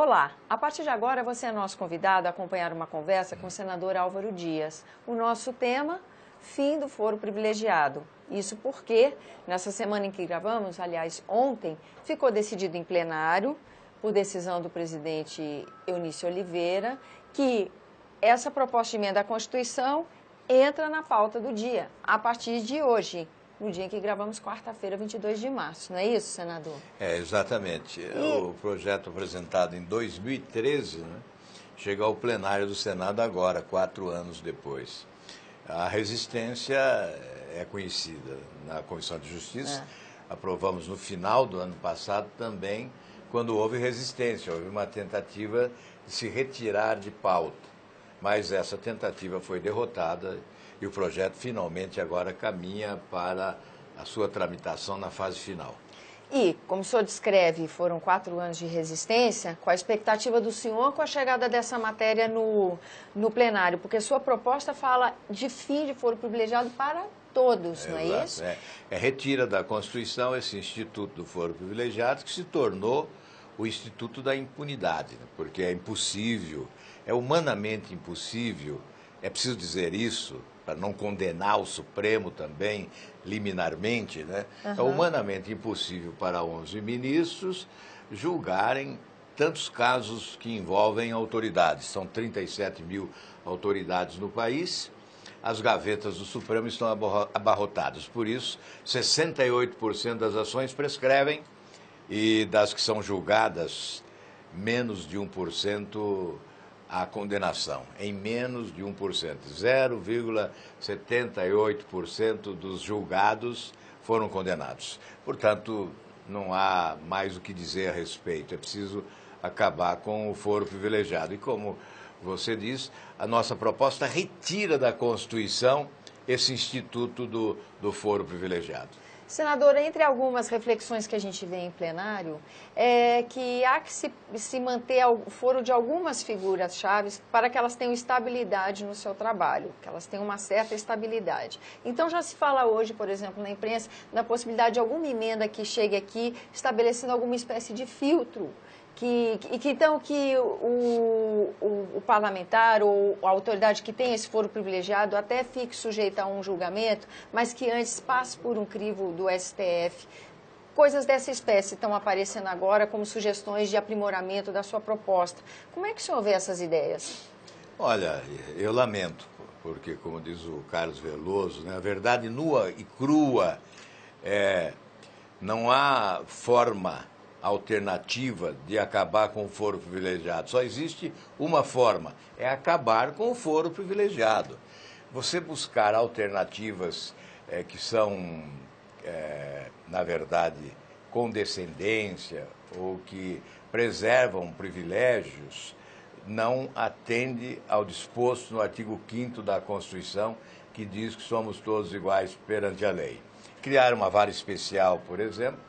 Olá, a partir de agora você é nosso convidado a acompanhar uma conversa com o senador Álvaro Dias. O nosso tema, fim do foro privilegiado. Isso porque, nessa semana em que gravamos, aliás, ontem, ficou decidido em plenário, por decisão do presidente Eunício Oliveira, que essa proposta de emenda à Constituição entra na pauta do dia, a partir de hoje, no dia em que gravamos, quarta-feira, 22 de março. Não é isso, senador? É, exatamente. O projeto apresentado em 2013, né, chega ao plenário do Senado agora, 4 anos depois. A resistência é conhecida na Comissão de Justiça. Aprovamos no final do ano passado também, quando houve resistência, houve uma tentativa de se retirar de pauta. Mas essa tentativa foi derrotada e o projeto finalmente agora caminha para a sua tramitação na fase final. E, como o senhor descreve, foram 4 anos de resistência, qual a expectativa do senhor com a chegada dessa matéria no plenário? Porque sua proposta fala de fim de foro privilegiado para todos, não é isso? Retira da Constituição esse Instituto do Foro Privilegiado, que se tornou o Instituto da Impunidade, né? Porque é impossível, é humanamente impossível, é preciso dizer isso, para não condenar o Supremo também, liminarmente, né? É humanamente impossível para 11 ministros julgarem tantos casos que envolvem autoridades. São 37 mil autoridades no país. As gavetas do Supremo estão abarrotadas. Por isso, 68% das ações prescrevem e das que são julgadas, menos de 1% a condenação, em menos de 1%. 0,78% dos julgados foram condenados. Portanto, não há mais o que dizer a respeito. É preciso acabar com o foro privilegiado. E como você diz, a nossa proposta retira da Constituição esse instituto do foro privilegiado. Senador, entre algumas reflexões que a gente vê em plenário, é que há que se manter o foro de algumas figuras-chave para que elas tenham estabilidade no seu trabalho, que elas tenham uma certa estabilidade. Então, já se fala hoje, por exemplo, na imprensa, da possibilidade de alguma emenda que chegue aqui estabelecendo alguma espécie de filtro, então o parlamentar ou a autoridade que tem esse foro privilegiado até fique sujeita a um julgamento, mas que antes passe por um crivo do STF. Coisas dessa espécie estão aparecendo agora como sugestões de aprimoramento da sua proposta. Como é que o senhor vê essas ideias? Olha, eu lamento, porque, como diz o Carlos Veloso, né, a verdade nua e crua, não há forma alternativa de acabar com o foro privilegiado. Só existe uma forma, é acabar com o foro privilegiado. Você buscar alternativas que são, na verdade, condescendência ou que preservam privilégios, não atende ao disposto no artigo 5º da Constituição, que diz que somos todos iguais perante a lei. Criar uma vara especial, por exemplo,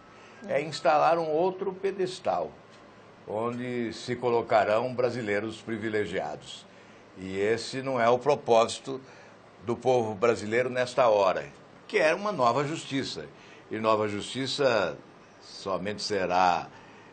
é instalar um outro pedestal, onde se colocarão brasileiros privilegiados. E esse não é o propósito do povo brasileiro nesta hora, que é uma nova justiça. E nova justiça somente será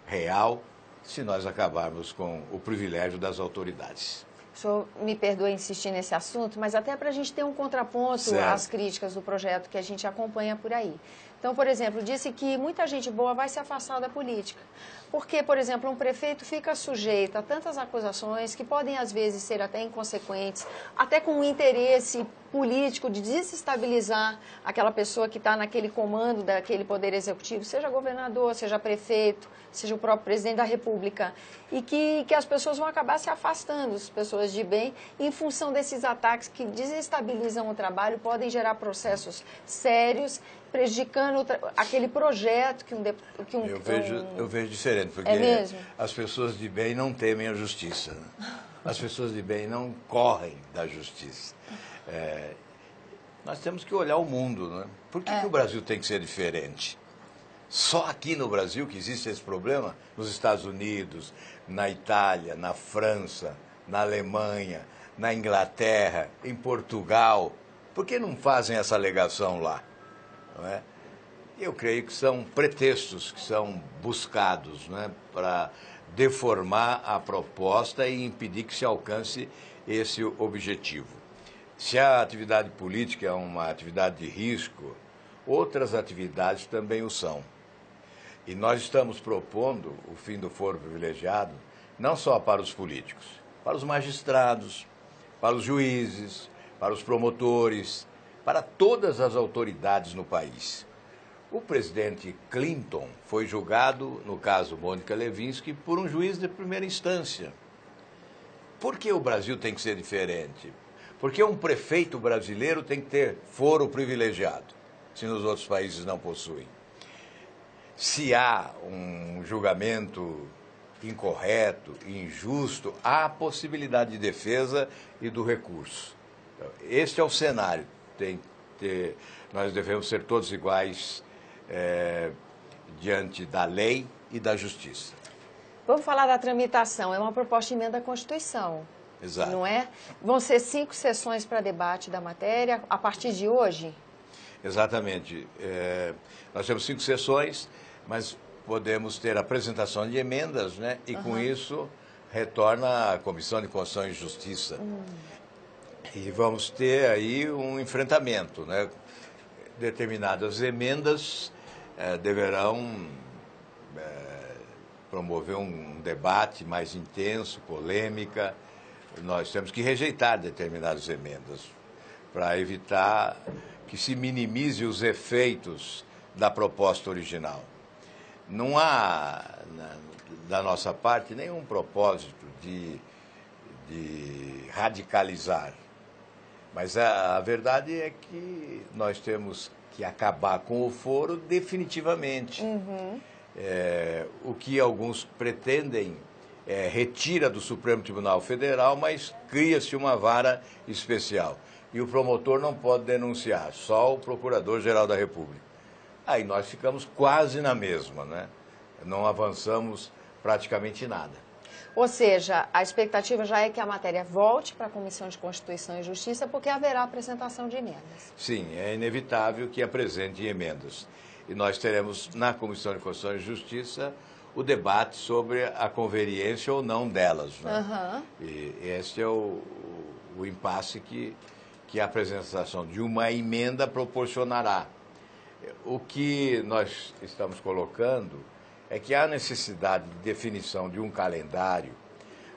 real se nós acabarmos com o privilégio das autoridades. O senhor me perdoe insistir nesse assunto, mas até para a gente ter um contraponto às críticas do projeto que a gente acompanha por aí. Então, por exemplo, disse que muita gente boa vai se afastar da política. Porque, por exemplo, um prefeito fica sujeito a tantas acusações que podem, às vezes, ser até inconsequentes, até com um interesse político de desestabilizar aquela pessoa que está naquele comando daquele poder executivo, seja governador, seja prefeito, seja o próprio presidente da República, e que as pessoas vão acabar se afastando, as pessoas de bem, em função desses ataques que desestabilizam o trabalho, podem gerar processos sérios, prejudicando aquele projeto que Eu vejo diferente, porque as pessoas de bem não temem a justiça. As pessoas de bem não correm da justiça. Nós temos que olhar o mundo, né? Por que o Brasil tem que ser diferente? Só aqui no Brasil que existe esse problema? Nos Estados Unidos, na Itália, na França, na Alemanha, na Inglaterra, em Portugal. Por que não fazem essa alegação lá? Não é? Eu creio que são pretextos que são buscados, não é, para deformar a proposta e impedir que se alcance esse objetivo. Se a atividade política é uma atividade de risco, outras atividades também o são. E nós estamos propondo o fim do foro privilegiado não só para os políticos, para os magistrados, para os juízes, para os promotores, para todas as autoridades no país. O presidente Clinton foi julgado, no caso Mônica Lewinsky, por um juiz de primeira instância. Por que o Brasil tem que ser diferente? Porque um prefeito brasileiro tem que ter foro privilegiado, se nos outros países não possuem. Se há um julgamento incorreto, injusto, há a possibilidade de defesa e do recurso. Então, este é o cenário. Nós devemos ser todos iguais diante da lei e da justiça. Vamos falar da tramitação. É uma proposta de emenda à Constituição. Exato. Não é? Vão ser 5 sessões para debate da matéria a partir de hoje? Exatamente. Nós temos 5 sessões, mas podemos ter apresentação de emendas, né? E com isso retorna à Comissão de Constituição e Justiça. E vamos ter aí um enfrentamento, né? Determinadas emendas deverão promover um debate mais intenso, polêmica. Nós temos que rejeitar determinadas emendas para evitar que se minimize os efeitos da proposta original. Não há, da nossa parte, nenhum propósito de radicalizar. Mas a verdade é que nós temos que acabar com o foro definitivamente. O que alguns pretendem retira do Supremo Tribunal Federal, mas cria-se uma vara especial. E o promotor não pode denunciar, só o Procurador-Geral da República. Aí nós ficamos quase na mesma, né? Não avançamos praticamente nada. Ou seja, a expectativa já é que a matéria volte para a Comissão de Constituição e Justiça, porque haverá apresentação de emendas. Sim, é inevitável que apresente emendas. E nós teremos na Comissão de Constituição e Justiça o debate sobre a conveniência ou não delas. Né? E este é o impasse que a apresentação de uma emenda proporcionará. O que nós estamos colocando é que há necessidade de definição de um calendário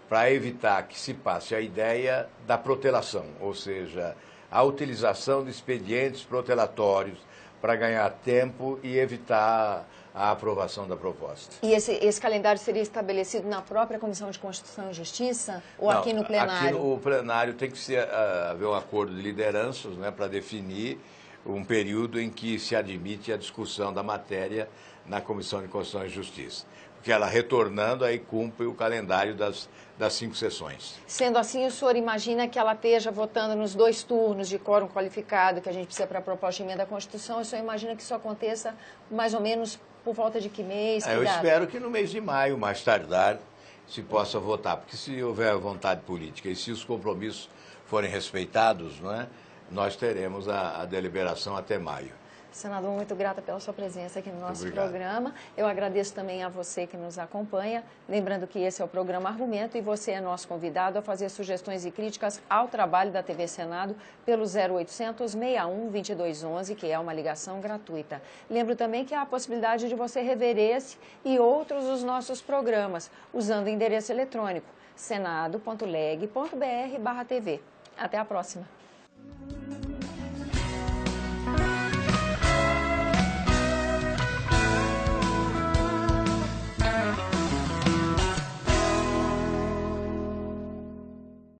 para evitar que se passe a ideia da protelação, ou seja, a utilização de expedientes protelatórios para ganhar tempo e evitar a aprovação da proposta. E esse calendário seria estabelecido na própria Comissão de Constituição e Justiça ou Não, aqui no plenário? Aqui no plenário tem que haver um acordo de lideranças, né, para definir um período em que se admite a discussão da matéria na Comissão de Constituição e Justiça. Porque ela retornando, aí cumpre o calendário das 5 sessões. Sendo assim, o senhor imagina que ela esteja votando nos 2 turnos de quórum qualificado que a gente precisa para a proposta de emenda à Constituição? O senhor imagina que isso aconteça mais ou menos por volta de que mês? Eu espero que no mês de maio, mais tardar, se possa votar. Porque se houver vontade política e se os compromissos forem respeitados, não é, nós teremos a deliberação até maio. Senador, muito grata pela sua presença aqui no nosso programa. Eu agradeço também a você que nos acompanha. Lembrando que esse é o programa Argumento e você é nosso convidado a fazer sugestões e críticas ao trabalho da TV Senado pelo 0800 61 2211, que é uma ligação gratuita. Lembro também que há a possibilidade de você rever esse e outros dos nossos programas usando o endereço eletrônico senado.leg.br/TV. Até a próxima.